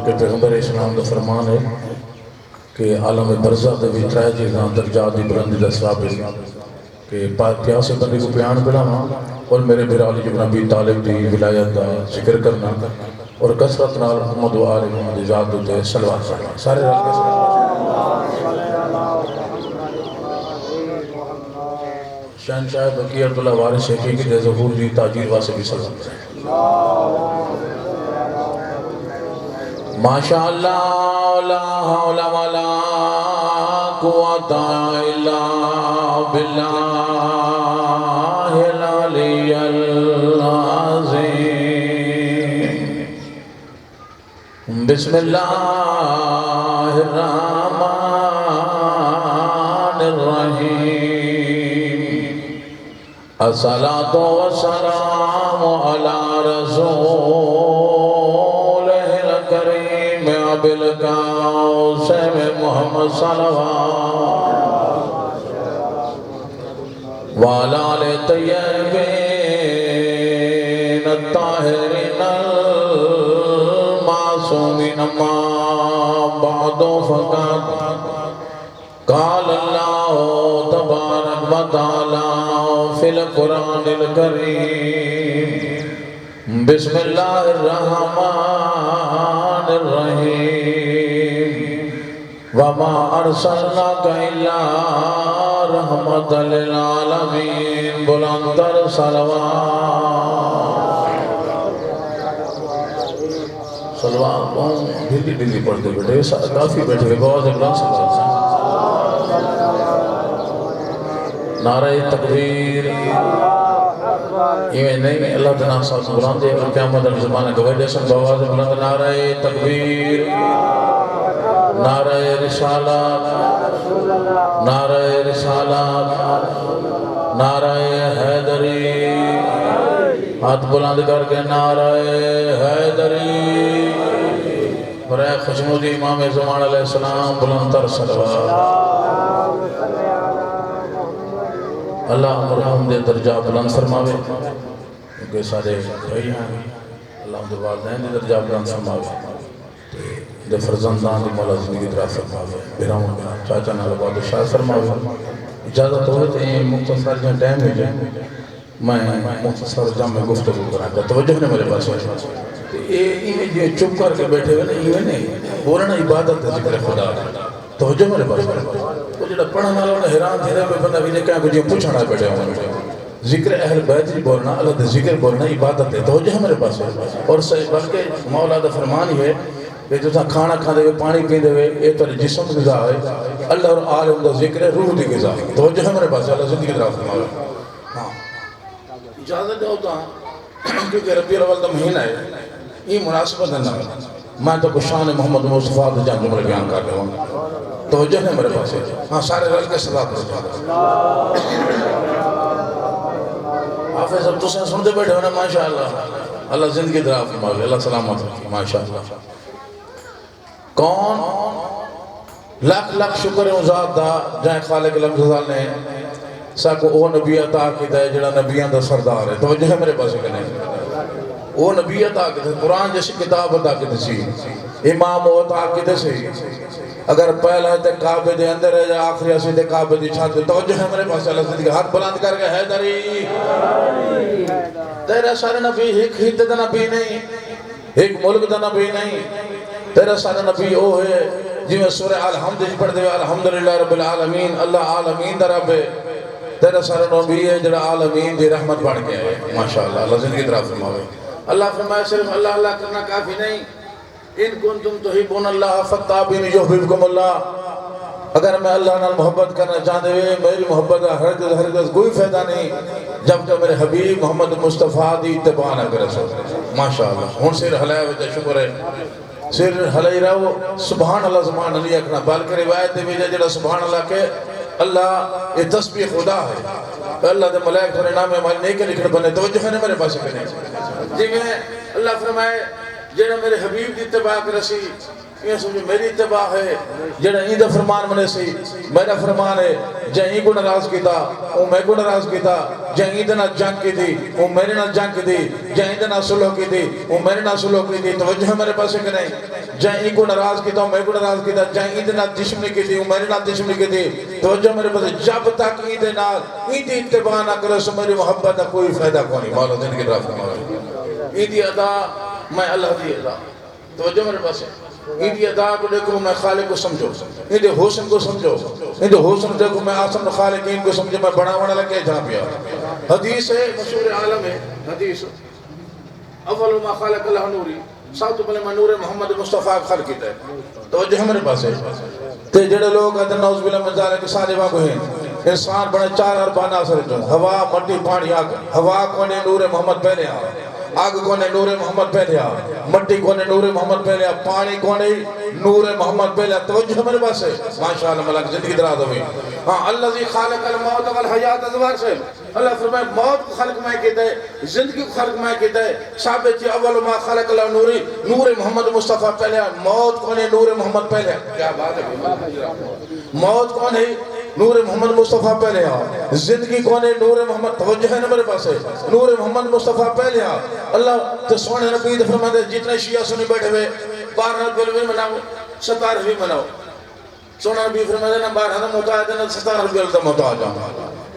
کہ پیغمبر اسلام کا فرمان ہے کہ عالم برزہ دے بھی ترائے چیزاں درجات دی بلندی دا ثابت کہ پیاسے بندے کو پیان پڑھانا اور میرے بھرالی جب نبی طالب دی ولایت دا ذکر کرنا اور کثرت نال محمد و آل محمد ذات دے صلوات پڑھنا سارے رل کے شہنشاہ بقیت اللہ وارث شیخی کی دے ظہور دی تاجیر واسے بھی صلوات پڑھنا ماشاءاللہ لا حول ولا قوت الا باللہ العلی العظیم بسم اللہ الرحمن الرحیم الصلاۃ والسلام علی رسول کریم بالقاسم محمد صلوات وعلى آل الطيبين الطاهرين المعصومين ما بعد فقط قال الله تبارك وتعالى في القرآن الكريم بسم اللہ الرحمن الرحیم وما ارسلناک الا رحمت للعالمین بلندر صلوات دلی پڑھتے بیٹھے کافی بیٹھے بہت اگلا صلوات نعرہ تکبیر یہ نہیں اللہ تعالیٰ صاحب بلند ہے اور قیامت علیہ زمانہ گوھر جیسن بواز بلند نعرہ تکبیر نعرہ رسالات نعرہ رسالات نعرہ حیدری ہاتھ بلند کر کے نعرہ حیدری برائے خشمودی امام زمان علیہ السلام بلند تر صلوات اللہ مرحوم دے درجہ بلند فرماوے کیونکہ سارے بھائی ہیں اللہ دے والدین دے درجہ بلند فرماوے دے فرزندان دی مولا زندگی طرح فرماوے بھیراؤں کا چاچا نال بادشاہ فرماوے اجازت ہوئے تو یہ مختصر جہاں ٹائم ہے جائے میں مختصر جہاں میں گفتگو کرا گا توجہ نے میرے پاس ہوئے یہ چپ کر کے بیٹھے ہوئے یہ نہیں بولنا عبادت ہے ذکر خدا توجہ میرے پاس وہ جڑا پڑھنا والا حیران تھے پہ بندہ بھی نے کہا کہ جو پوچھنا بیٹھے ہوں ذکر اہل بیت بولنا اللہ دے ذکر بولنا عبادت ہے توجہ میرے پاس ہے اور بلکہ مولا دا فرمان ہی ہے کہ جو کھانا کھانے ہوئے پانی پیندے ہوئے یہ تو جسم غذا ہے اللہ اور عالم دا ذکر ہے روح دی غذا ہے توجہ ہے میرے پاس اللہ زندگی طرف فرماوے ہاں اجازت دو تو کیونکہ ربیع الاول دا مہینہ ہے یہ مناسبت ہے میں تو شان محمد مصطفیٰ دا جان جملے بیان کر رہا ہوں توجہ ہے میرے پاس ہے ہاں سارے رل کے صدا کرو حافظ اب تو سنتے بیٹھے ہونا ماشاءاللہ اللہ زندگی درہ فرماوے اللہ سلامت رکھے ماشاءاللہ کون لاکھ لاکھ شکر ہے ذات دا جائے خالق لمزال نے ساکو او نبی عطا کی دے جڑا نبیان دا سردار ہے توجہ ہے میرے پاس ہے کہ نہیں وہ نبی عطا کی دے قرآن جیسی کتاب عطا کی دے سی امام عطا کی دے سی اگر پہلا ہے تے کعبے دے اندر ہے یا آخری اسی تے کعبے دی چھت توجہ ہے میرے پاس اللہ زندگی ہاتھ بلند کر کے حیدری تیرا سارے نبی ایک خطے دا نبی نہیں ایک ملک دا نبی نہیں تیرا سارے نبی او ہے جی میں سورہ الحمد پڑھ دے الحمدللہ رب العالمین اللہ عالمین دا رب ہے تیرا سارے نبی ہے جڑا عالمین دی رحمت بڑھ گیا ہے ماشاءاللہ اللہ زندگی طرف فرماوے اللہ فرمائے صرف اللہ اللہ کرنا کافی نہیں ان کنتم تحبون اللہ فتابین یحببکم اللہ اگر میں اللہ نال محبت کرنا چاہتے ہوئے میری محبت ہرگز کوئی فائدہ نہیں جب کہ میرے حبیب محمد مصطفیٰ دی اتباع نہ کرے سو ماشاءاللہ ہون سیر حلائے وجہ شکر ہے سیر حلائی رہو سبحان اللہ زمان علی اکنا بلکہ روایت دے بھی جڑا سبحان اللہ کے اللہ یہ تسبیح خدا ہے اللہ دے ملائک تھوڑے نام ہماری نہیں کے لکھنے بنے توجہ ہے میرے پاس کرنے جی میں اللہ فرمائے جنہا میرے حبیب دی اتباع کرسی یہ سمجھو میری اتباع ہے جڑا این دا فرمان منے سی میرا فرمان ہے جے این کو ناراض کیتا او میں کو ناراض کیتا جے این دے نال جنگ کی تھی او میرے نال جنگ کی تھی جے این دے نال صلح کی تھی او میرے نال صلح کی تھی توجہ میرے پاس کہ نہیں جے این کو ناراض کیتا او میں کو ناراض کیتا جے این دے نال دشمنی کی تھی او میرے نال دشمنی کی تھی توجہ میرے پاس جب تک این دے نال این دی اتباع نہ کرے سو میری محبت دا کوئی فائدہ کوئی مولا زندگی طرف این دی ادا میں اللہ دی ادا توجہ میرے پاس این دی ادا کو دیکھو میں خالق کو سمجھو این دی حسن کو سمجھو این دی حسن دیکھو میں آسم خالقین کو سمجھو میں بڑا وڑا لگے جہاں پیا حدیث ہے مشہور عالم ہے حدیث اول ما خالق اللہ نوری ساتھ پہلے میں نور محمد مصطفیٰ خلق کیتا ہے توجہ میرے پاس ہے تے جڑے لوگ ادھر نوز باللہ من ذالک کے سارے واقع ہیں انسان بڑے چار اربان آسر جو ہوا مٹی پانی آگ ہوا کونے نور محمد پہلے آگ کونے نور محمد پہلے مٹی کونے نور محمد پہلے پانی کونے نور محمد پہلے توجہ میرے پاس ہے ماشاءاللہ ملک زندگی دراز ہوئی ہاں اللہ خالق الموت والحیات ازوار سے اللہ فرمائے موت کو خلق میں کہتا ہے زندگی کو خلق میں کہتا ہے ثابت ہے اول ما خلق اللہ نوری نور محمد مصطفیٰ پہلے موت کونے نور محمد پہلے کیا بات ہے موت کون ہے نور محمد مصطفیٰ پہلے زندگی کون ہے نور محمد توجہ ہے نا میرے پاس ہے نور محمد مصطفیٰ پہلے اللہ تو سونے نبی فرماتے جتنے شیعہ سنی بیٹھے ہوئے 12 بھی مناؤ 17 بھی مناؤ سونا نبی فرماتے نا 12 محتاج ہے نا 17 بھی محتاج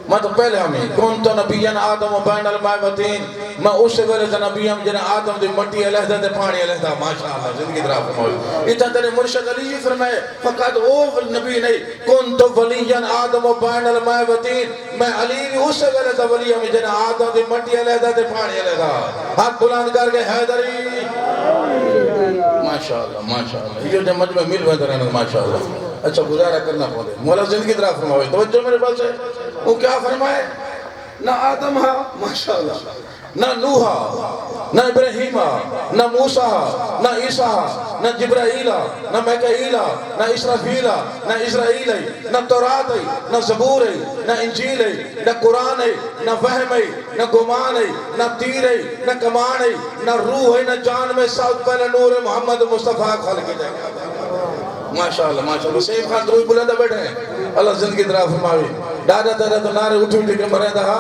میں تو پہلے ہمیں کون تو نبیان آدم و بین الماء و تین میں اس سے پہلے تو نبیان جنہیں آدم دی مٹی علیحدہ دے پانی علیحدہ ماشاءاللہ زندگی طرح فرمائے اتنا تیرے مرشد علی فرمائے فقط وہ نبی نہیں کون تو ولیان آدم و بین الماء و تین میں علی اس سے پہلے تو ولی ہمیں جنہیں آدم دی مٹی علیحدہ دے پانی علیحدہ ہاتھ بلند کر کے حیدری ماشاءاللہ ماشاءاللہ یہ جو مجمع مل ہوئے درہنے ماشاءاللہ اچھا گزارہ کرنا پڑے مولا زندگی طرح فرمائے توجہ میرے پاس ہے وہ کیا فرمائے نہ آدم ہا ماشاءاللہ نہ نوحا نہ ابراہیمہ نہ موسیٰ نہ عیسیٰ نہ جبرائیلہ نہ میکائیلہ نہ اسرافیلہ نہ اسرائیل نہ تورات نہ زبور نہ انجیل نہ قرآن نہ فہم نہ گمان نہ تیر نہ کمان نہ روح نہ جان میں سب پہلے نور محمد مصطفیٰ خالق جائے ماشاءاللہ ماشاءاللہ سیف خان دروئی بلندہ بیٹھے ہیں اللہ زندگی طرح فرماوی ڈاڈا تیرے تو نعرے اٹھی اٹھی کے مرے دا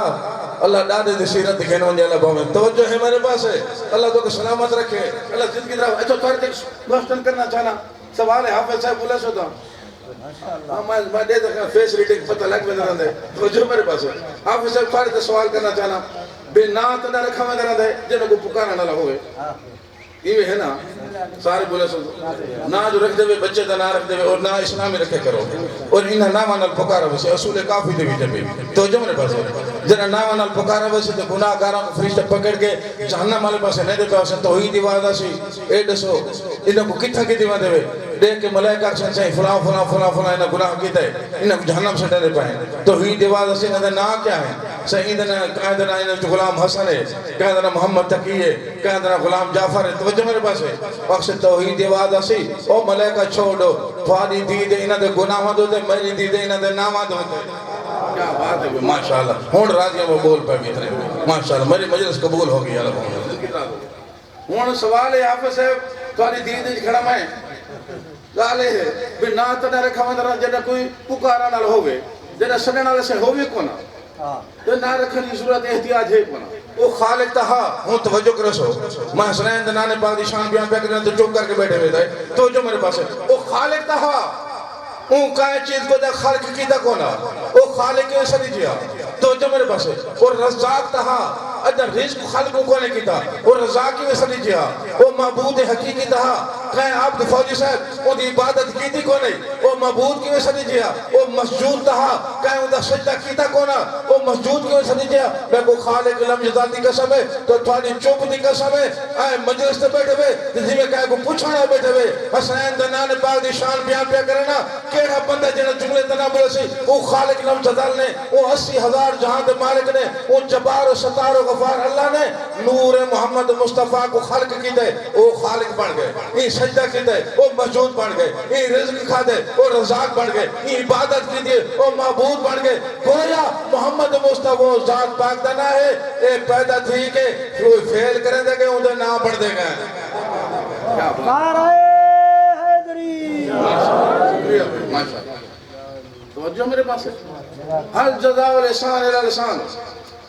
اللہ ڈاڈے دی سیرت دکھنے ونجے اللہ بہمیں توجہ ہے میرے پاس ہے اللہ تو کہ سلامت رکھے اللہ زندگی طرح اچھا توڑے دیکھ گوشتن کرنا چاہنا سوال ہے حافظ صاحب بولے سو تھا میں دے دکھا فیس ریڈنگ پتہ لگ میں درند ہے توجہ میرے پاس ہے حافظ صاحب توڑے تے سوال کرنا چاہنا بے نات نہ رکھا میں درند ہے جنہوں کو پکانا نہ ہوئے یہ ہے نا سارے بولے سو نہ جو رکھ دے وے بچے دا نہ رکھ دے وے اور نہ اسلامی رکھے کرو اور انہا نامہ نال پکارا ویسے اصول کافی دے بھی جبے تو جو میرے پاس ہے جنہا نامہ نال پکارا ویسے تو گناہ گاروں کو فرشتہ پکڑ کے جہنم والے پاسے نہیں دے پاسے توحید دی وعدہ سی اے دسو انہوں کو کتھا کی دیوان دے وے دیکھ کے ملائکہ اکشن سے فلاں فلاں فلاں فلاں انہوں گناہ کیتا ہے انہوں کو جہنم سے ڈرے پائیں توحید دی وعدہ سے انہوں نا کیا ہے سیدنا قائدنا انہوں غلام حسن ہے قائدنا محمد تقی ہے قائدنا غلام جعفر ہے توجہ میرے پاس ہے اکشن توحید دی وعدہ سی او ملائکہ چھوڑو فادی دید انہوں دے گناہ دو دے میری دید انہوں دے نامہ دو دے کیا بات ہے ماشاءاللہ ہون راضی وہ بول پہ بھی اتنے ماشاءاللہ میری مجلس قبول ہوگی ہون سوال ہے حافظ صاحب تواری دید کھڑا میں گالے ہے بھی نات نہ رکھا مندرہ جنہ کوئی پکارا نہ ہوئے جنہ سنے نہ سے ہوئے کونا تو نہ رکھنی صورت احتیاج ہے کونا وہ خالق تہا ہوں توجہ کرو سو میں حسنین دنانے پاک دی شان بیان پہ کرنے تو چوک کر کے بیٹھے ہوئے تھے تو جو میرے پاس ہے وہ خالق تہا اون کائیں چیز کو دے خالق کی دا کونا وہ خالق کے سری جیا تو جو میرے پاس ہے اور رزاق تہا ادھر رزق خالق کو کونے کی تا اور رزاق کی سری جیا وہ معبود حقیقی تہا کہیں آپ کے فوجی صاحب وہ دی عبادت کی تھی کونے وہ معبود کی سری جیا وہ مسجود تہا کہیں اندھا سجدہ کی تا کونا وہ مسجود کی سری جیا میں کو خالق لم جزاتی قسم ہے تو تھوڑی چوپ دی قسم ہے آئے مجلس تے بیٹھے ہوئے جسی میں کہے کو پوچھانا بیٹھے ہوئے حسنین دنان پاک دی شان بیان پہ کرنا کیڑا بندہ جنہ جملے تنا بولے سی وہ خالق لم جزال نے وہ 80,000 جہاں دے مالک نے وہ جبار و ستار و غفار اللہ نے نور محمد مصطفیٰ کو خالق کی دے وہ خالق بڑھ گئے یہ سجدہ کی دے وہ مسجود بڑھ گئے یہ رزق کھا دے وہ رزاق بڑھ گئے یہ عبادت کی دے وہ معبود بڑھ گئے گویا محمد مصطفیٰ ذات پاک دنا ہے اے پیدا تھی کہ فیل کریں دے گئے انہیں نہ بڑھ دے گئے ماشاءاللہ توجہ میرے پاس ہے حل جزاء الاحسان الی الاحسان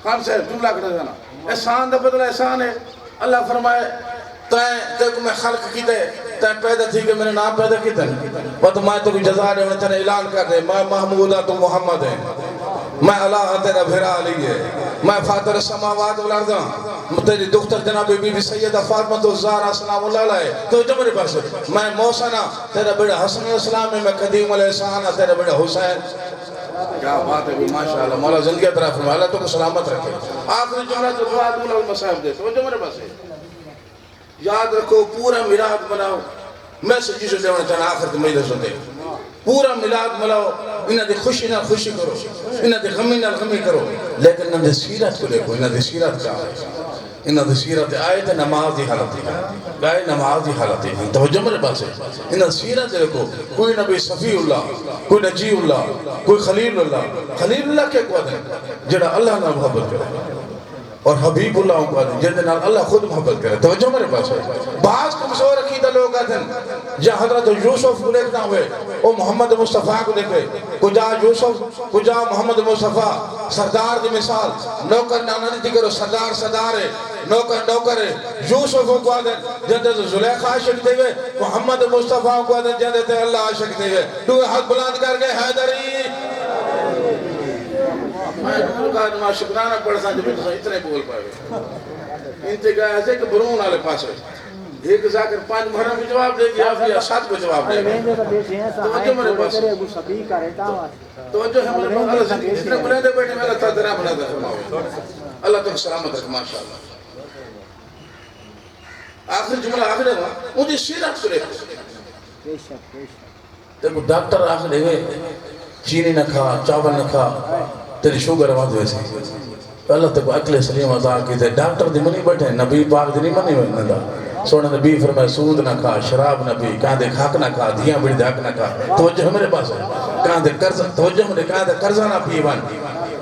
خان صاحب جملہ کر دینا احسان دا بدلہ احسان ہے اللہ فرمائے تین کو میں خلق کی دے تین پیدا تھی کہ میں نے نام پیدا کی دے بات میں تو کوئی جزا دے انہیں تین اعلان کر دے میں محمودہ تو محمد ہے میں اللہ تیرا بھیرا علی ہے میں فاتر السماوات والارض تیری دختر جناب بی بی سیدہ فاطمہ الزہرا سلام اللہ علیہ تو جو میرے پاس میں محسنہ تیرا بیڑا حسن علیہ السلام میں قدیم علیہ السلام تیرا بیڑا حسین کیا بات ہے ماشاءاللہ مولا زندگی طرف فرمائے اللہ تو کو سلامت رکھے آخری جملہ جو دعا دولا المصاحب دے تو جو میرے پاس ہے یاد رکھو پورا میلاد مناؤ میں سجی سے دیوانا چاہنا آخر کے مجھے سن دے پورا میلاد مناؤ انہاں دی خوشی نہ خوشی کرو انہاں دی غمی نہ غمی کرو لیکن انہاں دی سیرت کو دیکھو انہاں دی سیرت کیا ہے انہاں دی سیرت آئے تھے نماز دی حالت ہے گائے نماز دی حالت ہے توجہ میرے پاس ہے انہاں دی سیرت دیکھو کوئی نبی صفی اللہ کوئی نجی اللہ کوئی خلیل اللہ کے قوت ہے جڑا اللہ نہ محبت کرے اور حبیب اللہ کو آدھیں جن دنال اللہ خود محبت کرے توجہ میرے پاس ہے بعض کمزور عقیدہ لوگ آدھیں جہاں حضرت یوسف کو دیکھنا ہوئے وہ محمد مصطفیٰ کو دیکھے کجا یوسف کجا محمد مصطفیٰ سردار دی مثال نوکر نانا دی کرو سردار ہے نوکر ہے یوسف کو آدھیں جن دے زلیخہ عاشق دے گئے محمد مصطفیٰ کو آدھیں جن دے اللہ عاشق دے گئے تو حق بلند کر گئے حیدری میں دور کا نماز شکرانہ پڑھتا جب اتنے بول پائے انتگاہ ایسے کہ برون آلے پاس ہے ایک ذاکر 5 محرم بھی جواب دے گی یا 7 کو جواب دے گی توجہ میرے پاس توجہ ہے میرے پاس اللہ زندگی جتنے بلے دے بیٹھے میں اللہ تعالیٰ درہ بنا دے فرماؤ اللہ تک سلامت رکھ ماشاءاللہ آخر جملہ آخر ہے مجھے سیرت کرے دیکھو ڈاکٹر آخر ہے چینی نہ کھا چاول نہ کھا تیری شوگر آواز ویسے اللہ تک اکل سلیم عطا کی تے ڈاکٹر دی منی بیٹھے نبی پاک دی نہیں منی بیٹھنے دا سونا نبی فرمائے سود نہ کھا شراب نہ پی کہاں دے کھاک نہ کھا دھیاں بڑی دھاک نہ کھا توجہ میرے پاس ہے کہاں دے قرض توجہ میرے کہاں دے قرضہ نہ پیوان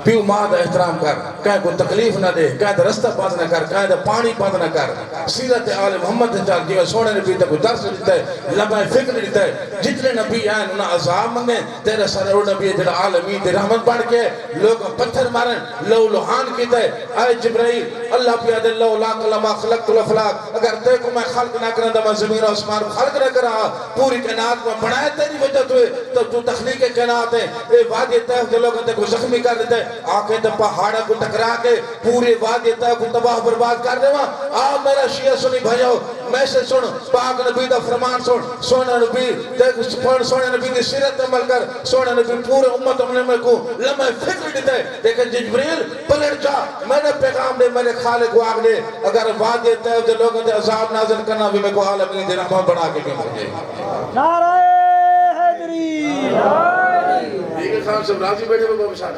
پیو ماں دا احترام کر کہیں کوئی تکلیف نہ دے کہیں دے رستہ پاس نہ کر کہیں دے پانی پاس نہ کر سیرت آل محمد چاک جیوے سونے نبی تے کوئی درس دیتا ہے لمحہ فکر دیتا ہے جتنے نبی آئیں انہاں عذاب منگے تیرے سارے وہ نبی تیرے عالمین تیرے رحمت پڑھ کے لوگ پتھر مارن لو لوحان کیتا ہے اے جبرائیل اللہ پیاد اللہ لاک لما خلقت الافلاق اگر تے کو میں خلق نہ کرنا دا میں زمین و اسمان خلق نہ کرا پوری کائنات میں بنائے تیری وجہ تو تخلیق کائنات ہے اے وادی طیف کے لوگ تے کو زخمی کر دیتے آکے تے پہاڑا کو ٹکرا کے پورے وادی طیف کو تباہ برباد کر دے وہاں میرا شیعہ سنی بھائیو میں سے سن پاک نبی دا فرمان سن سونا نبی سونا نبی کی سیرت عمل کر سونا نبی پورے امت عمل میں کو لمحہ فکر دیتا ہے لیکن جبریل پلٹ جا میں نے پیغام دے میں نے خالق کو آگ دے اگر وعدے طیب دے لوگوں دے عذاب نازل کرنا بھی میں کو عالمین دے رحمت بڑھا کے کیوں مجھے نعرہ حیدری دیکھیں خان صاحب راضی بیٹھے ہوئے بابا شاہ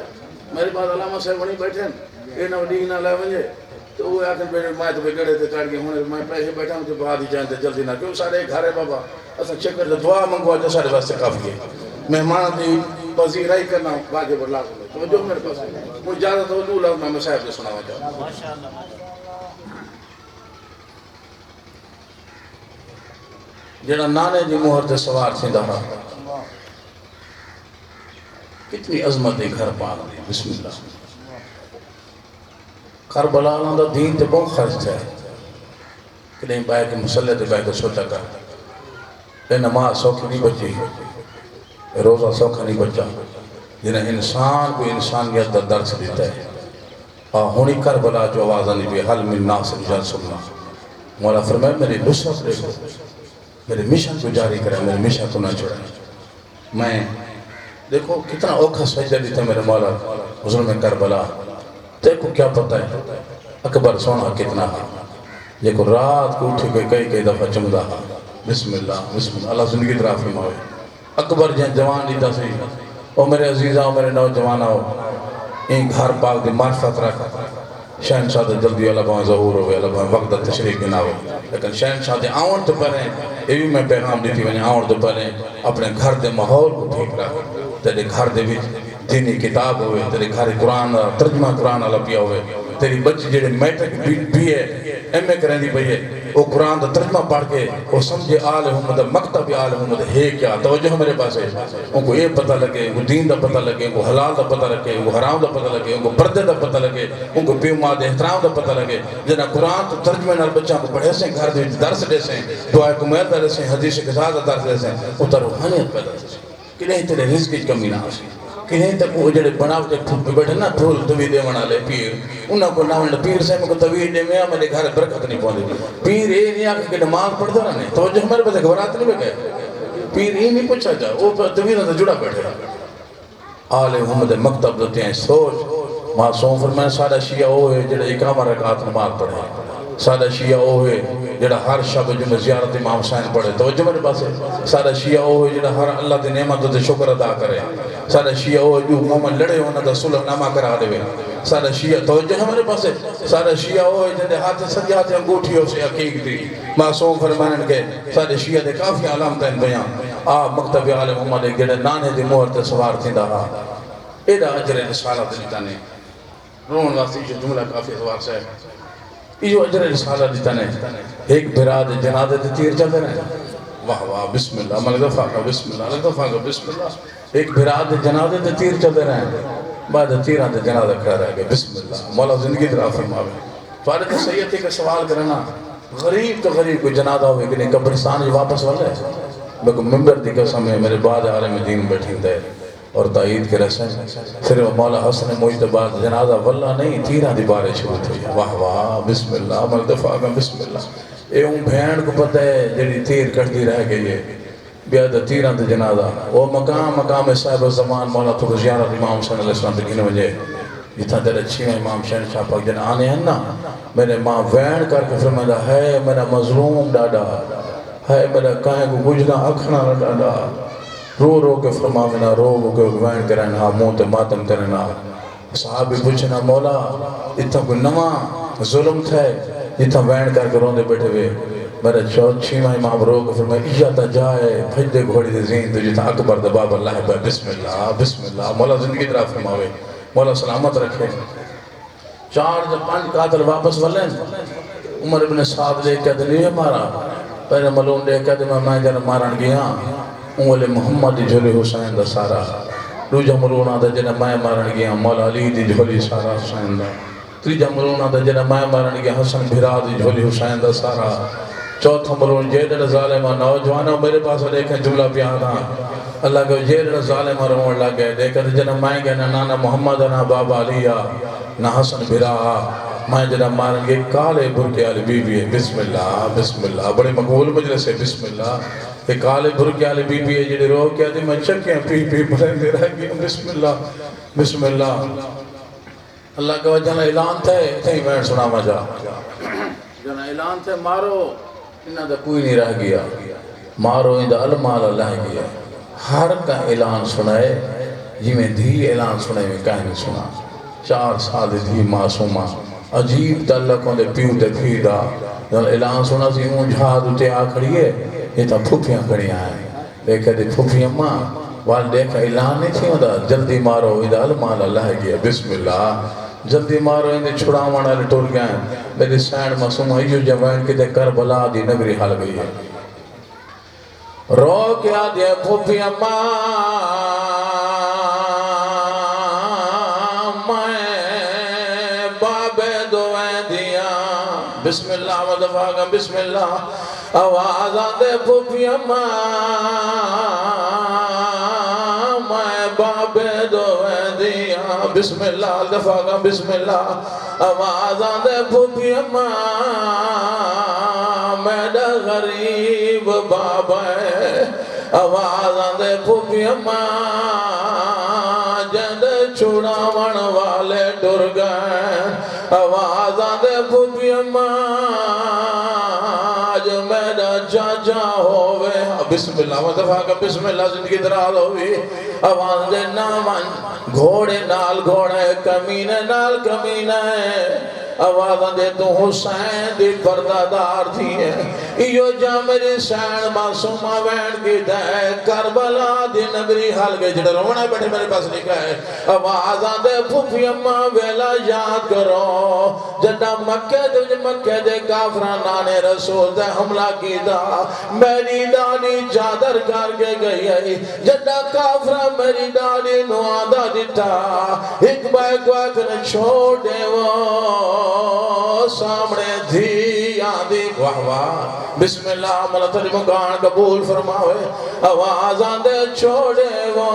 میرے بعد علامہ صاحب وہیں بیٹھے ہیں اے نو ڈی نہ لے ونجے تو وہ آکن بیٹھے میں تو گڑے تے چڑھ گئے ہونے میں پیسے بیٹھا ہوں تو بعد ہی جانتے جلدی نہ کیوں سارے گھر ہے بابا اسا چکر دے دعا منگوا جو سارے واسطے کافی ہے مہمان دی پذیرائی کرنا باقی پر لازم ہے تو جو میرے پاس مجھے اجازت ہو دو لفظ میں صاحب سے سناوا چاہوں جڑا نانے دی مہر تے سوار تھیندا ہا کتنی عظمت ہے گھر پاک دی بسم اللہ کربلا دا دین تے بہت خرچ ہے کہ نہیں پائے کہ مسلح تے پائے کہ سوچا کر اے نماز سوکھ نہیں بچی اے روزہ سوکھ نہیں بچا جنہیں انسان کو انسانیت دا درس دیتا ہے ہونی کربلا جو آوازہ نہیں بھی حل من ناس رجال سننا مولا فرمائے میری نصرت دیکھو میرے مشن کو جاری کرے میرے مشن کو نہ چھوڑے میں دیکھو کتنا اوکھا سجدہ دیتا میرے مولا حضور میں کربلا دیکھو کیا پتہ ہے اکبر سونا کتنا ہے لیکن رات کو اٹھی کوئی کئی دفعہ چمدہ ہے بسم اللہ اللہ زندگی طرح فرمائے اکبر جن جوان دیتا سی او میرے عزیزہ او میرے نوجوانہ ہو این گھر پاک دی معرفت رکھ شہنشاہ دے جلدی اللہ بہن ظہور ہوئے اللہ بہن وقت تشریف بنا ہوئے لیکن شہنشاہ دے آون تو پہلے یہ بھی میں پیغام دیتی میں آون تو پہلے اپنے گھر دے ماحول کو ٹھیک رکھ تیرے گھر دے بھی دینی کتاب ہوئے تیرے گھر قرآن ترجمہ قرآن اللہ پیا ہوئے تیری بچی جڑے میٹرک بھی ہے ایم اے کریں دی پئی ہے وہ قرآن دا ترجمہ پڑھ کے وہ سمجھے آل محمد مکتب آل محمد ہے کیا توجہ میرے پاس ہے ان کو یہ پتہ لگے ان کو دین دا پتہ لگے ان کو حلال دا پتہ لگے ان کو حرام دا پتہ لگے ان کو پردے دا پتہ لگے ان کو پیو ماں دے احترام دا پتہ لگے جنہاں قرآن تو ترجمے نال بچہ کو پڑھے سے گھر دے درس دے سے دعائے کمیل دے سے حدیث قضاء دا درس دے سے وہ تا روحانیت پیدا دے سے کہ نہیں تیرے رزق کی کمی نہ آسی کہ نہیں تک وہ جڑے بناو تے بیٹھے نا ٹھول توی دے منا لے پیر انہاں کو نہ پیر سے میں کو توی دے میں میرے گھر برکت نہیں پوندی پیر اے نہیں آ کے نماز پڑھدا رہنے توجہ میرے پاس گھبرات نہیں گئے پیر اے نہیں پوچھا جا وہ توی نہ جڑا بیٹھے آل محمد مکتب دتے ہیں سوچ معصوم فرمایا سارا شیعہ وہ ہے جڑا 51 رکعت نماز پڑھے سارا شیعہ وہ ہے جڑا ہر شب جمعہ زیارت امام حسین پڑھے توجہ میرے پاس ہے سارا شیعہ وہ ہے جڑا ہر اللہ دے نعمت تے شکر ادا کرے سارا شیعہ وہ جو مومن لڑے انہاں دا صلح نامہ کرا دے سارا شیعہ توجہ ہے میرے پاس ہے سارا شیعہ وہ ہے جڑے ہاتھ سجے ہاتھ انگوٹھی ہو سے عقیق دی معصوم فرمانن کے سارے شیعہ دے کافی علامتیں بیان مکتب آل محمد ایک جڑے نانے دی مہر تے سوار تھیندا ہا ایڈا اجر رسالت دیتا نے رون واسطے جو جملہ کافی سوار سے یہ اجر رسالہ دیتا نے ایک بھرا دے جنازے دے تیر چلتے رہے واہ واہ بسم اللہ ملک دفعہ کا بسم اللہ ملک دفعہ کا بسم اللہ ایک بھرا دے جنازے دے تیر چلتے رہے بعد تیران دے جنازہ کھڑا رہے گئے بسم اللہ مولا زندگی درہ فرماوے فارغ تو سیدی کا سوال کرنا غریب تو غریب کوئی جنازہ ہوئے کہ نہیں قبرستان جو واپس والے میں کو ممبر دی قسم ہے میرے بعد عالم دین بیٹھیں دے اور تائید کے رسم صرف مولا حسن مجتبہ جنازہ واللہ نہیں تیرہ دی بارے شروع تھی واہ واہ بسم اللہ ملدفع کا بسم اللہ اے اون بھین کو پتہ ہے جنہی تیر کٹتی رہ گئی ہے بیادہ تیرہ دی جنازہ وہ مقام صاحب الزمان مولا تو زیارت امام حسین علیہ السلام دی گھنے وجہ جتنا دیر اچھی میں امام شہن شاہ پاک جن آنے ہیں نا میرے ماں وین کر کے فرمائدہ ہے میرا مظلوم ڈاڈا ہے میرا کہیں کو گجنا اکھنا ڈاڈا رو کے فرماونا رو کے وین کرنا منہ تے ماتم کرنا صحابی پوچھنا مولا اتنا کوئی نواں ظلم تھے جتنا وین کر کے روندے بیٹھے ہوئے میرا چھیواں امام رو کے فرمایا اجاتا جائے بھج دے گھوڑی دے زین تو جتنا اکبر دے باب اللہ ہے بسم اللہ مولا زندگی درہ فرماوے مولا سلامت رکھے 4 جب 5 قاتل واپس والیں عمر ابن سعد لے کے دلیے مارا پہلے ملون لے کے دلیے میں جنہ مارن گیا اولے محمد جھولی حسین دا سارا دوجہ ملونا دا جنہ میں مارن گیا مولا علی دی جھولی سارا حسین دا تیجہ ملونا دا جنہ میں مارن گیا حسن بھرا دی جھولی حسین دا سارا چوتھا ملون جیدر ظالمہ نوجوانوں میرے پاس دیکھیں جملہ پیانا اللہ کو جیدر ظالمہ روڑ لگے دیکھیں جنہ میں گیا نانا محمد نا بابا علیہ نا حسن بھرا میں جنہ مارن گے کالے برکے علی بی بی ہے بسم اللہ بڑے مقبول مجلس ہے بسم اللہ کہ کالے برکے علی بی بی ہے جنہ رو کیا دی میں چکیں پی بلیں دے رہ گئی بسم اللہ اللہ کا جنہ اعلان تھے تھی میں سنا مجا جنہ اعلان تھے مارو انہاں دا کوئی نہیں رہ گیا مارو اندہ المال اللہ گیا ہر کا اعلان سنائے جی میں دھی اعلان سنائے میں کہیں نہیں سنا 4 سال دھی معصومہ عجیب تعلقوں دے پیوں دے پھیدا جب اعلان سنا سی اون جہاد اتے آ کھڑی ہے یہ تا پھوپیاں کھڑی آئیں دیکھے دی پھوپیاں ماں وال دیکھا اعلان نہیں تھی ہوتا جلدی مارو ادھا المال اللہ گیا بسم اللہ جلدی مارو اندھے چھڑاوانا لے ٹور گئے میری سینڈ معصوم ایو جوائن کی دے کربلا دی نگری حال گئی ہے رو کیا دے پھوپیاں ماں میں بابے دوائیں دیا بسم اللہ مدفع کا بسم اللہ آواز آدھے پھوپیاں ماں میں بابے دوائیں دیا بسم اللہ دفع کا بسم اللہ آواز آدھے پھوپیاں ماں میڈا غریب بابا ہے آواز آدھے پھوپیاں ماں جند چھڑاون والے ڈر گئے آواز آدھے پھوپیاں ماں جو میرا چاچا ہوئے بسم اللہ مدفع کا بسم اللہ زندگی دراز ہوئی آواز دے نامان گھوڑے نال گھوڑے کمینے نال کمینے آوازاں دے تو حسین دی پردادار تھی ہے ایو جا میری سین معصومہ وین کی دے کربلا دی نگری حال گئے جڑا رونا بیٹھے میرے پاس لکھا ہے آوازاں دے پھوپی اماں ویلا یاد کرو جڑا مکہ دے کافرانہ نے رسول دے حملہ کی دا میری ڈانی چادر کر کے گئی ہے جڑا کافرہ میری ڈانی نوادہ دیتا ایک بائے کو اکنے چھوڑ دے وہ سامنے دھی آدھی واہ واہ بسم اللہ ملہ تری مکان قبول فرماوے آوازاں دے چھوڑے وہ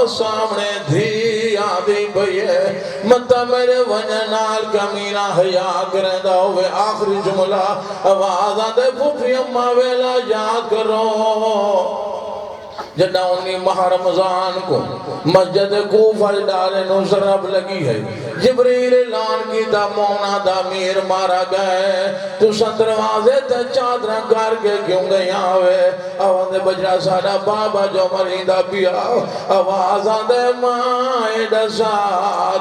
سامنے دھی آدھی بھئیے مطا میرے ونجنال کمینہ حیاء کرندہ ہوئے آخری جملہ آوازاں دے پھوپی اممہ ویلا یاد کرو جنہ انہی ماہ رمضان کو مسجد کوفہ ڈالے نو ضرب لگی ہے جبریل اعلان کی دا مونا دا میر مارا گئے تو دروازے تے چادرہ کر کے کیوں گئی آوے آوازیں دے بجرا سارا بابا جو مریندہ پیا آوازاں دے مائے ڈسا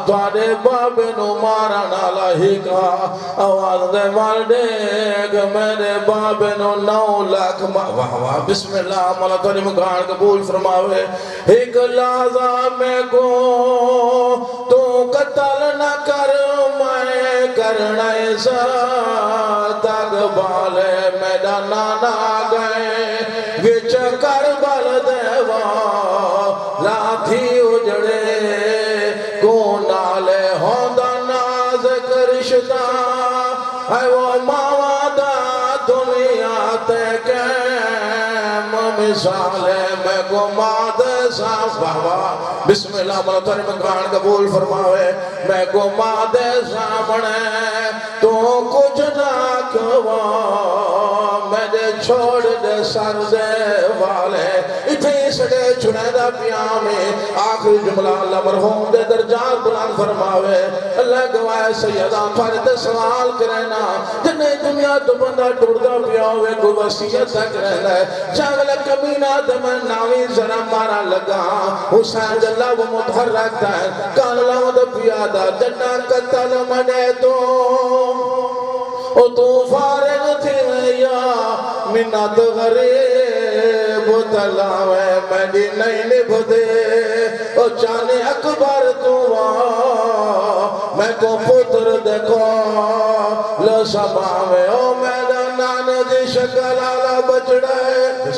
دوارے بابے نو مارا نالا ہی کا آوازیں دے والدیگ میرے بابے نو 9 لاکھ واہ واہ بسم اللہ مولا تولی مکان قبول فرماوے ایک لحظہ میں کو تو قتل نہ کر میں کرنا ایسا تاک بالے میڈا نانا گئے وچ کربل دیوا لاتھی اجڑے کو نالے ہوندہ نازک رشتہ ہے وہ ماما دا دنیا تے مثالے میں کو مادے صاف بابا بسم اللہ ملتر مکان قبول فرماوے میں کو مادے سامنے تو کچھ نہ کوا میں دے چھوڑ دے سر دے والے اتھے سڑے چھنے دا پیامے آخری جملہ اللہ مرحوم دے درجات بلند فرماوے اللہ گوائے سیدہ فرد سوال کرنا جنہیں دنیا تو بندہ ٹوڑ دا پیاوے کو وسیعت تک رہنا ہے جاگلہ کمینہ دمن ناوی ذرا مارا لگا حسین جلہ وہ متحرک دا ہے کان اللہ وہ پیادہ جنہ قتل منے تو فارغ تھی یا منت غریب تلاوے میڈی نہیں نبھ دے چانے اکبر تو میں کو پتر دیکھو لو سباوے او میڈا نانے دی شکل آلہ بچڑے